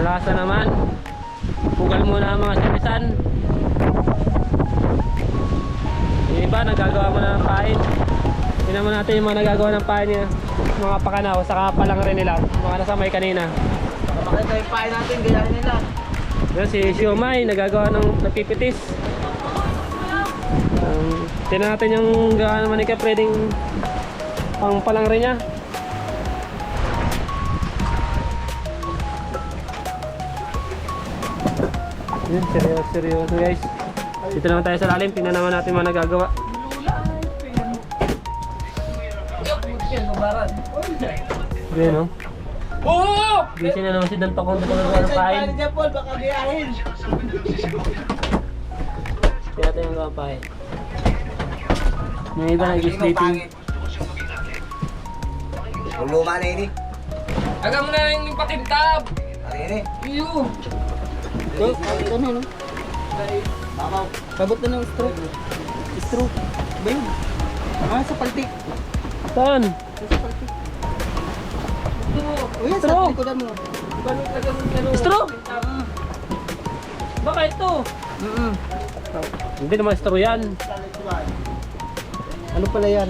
Malakas na naman. Pugal muna ang mga sinisan. Yung iba nagagawa mo na ng pain. Tingnan mo natin yung mga nagagawa ng pain niya. Mga pakanaw, saka palang rin nila. Mga nasamay kanina. Pakita yung pain natin, gayahin nila. Yan si Siomay, nagagawa ng napipitis. Tingnan natin yung gawa naman ni Kep, pwedeng pang palang rin niya. Yan, seryoso guys. Dito naman tayo sa lalim, tingnan naman natin mga nagagawa. Yan o. Oo! Busy na naman si Danto kung dito nagawa ng pain. Baka gayahin. Kaya tayo yung gawa ng pain. Yung iba nag-sleeping. Luma na ini. Aga mo na yung pakintab. Ano ini? Iyo. Ito na no? Sabot na ng stroke. Stroke. Ba yun? Ah, sa paltik. Saan? Sa paltik. Uy, sa Stroke. likodan mo. Stroke! Baka ito? Hindi naman straw yan. Ano pala yan?